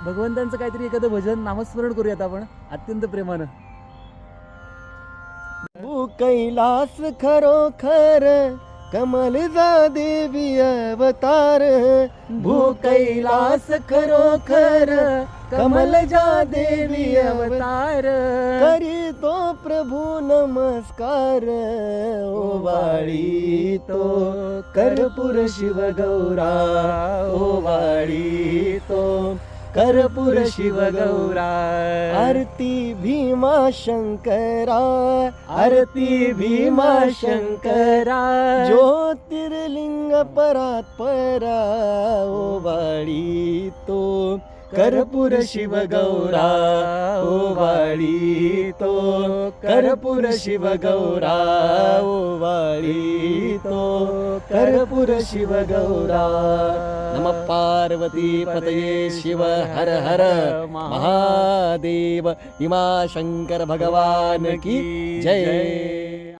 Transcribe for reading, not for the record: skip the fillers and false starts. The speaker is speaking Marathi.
भगवंतांचं काहीतरी एखादं भजन नामस्मरण करूयात आपण अत्यंत प्रेमानं. भू कैलास खरोखर कमल जा देवी अवतार. भू कैलास खरोखर कमल जा देवी अवतार. करी तो प्रभू नमस्कार ओवाळी तो कर्पूर शिव गौरा. ओवाळी तो कर्पूर शिव गौरा. आरती भीमा शंकरा. आरती भीमा शंकरा. ज्योतिर्लिंग परात परा ओवाळी तो कर्पूर शिव गौरा. ओवाळी तो कर्पूर शिव गौरा. ओवाळी तो कर्पूर शिव गौरा. नमः पार्वती पतये शिव हर हर महादेव. भीमा शंकर भगवान की जय.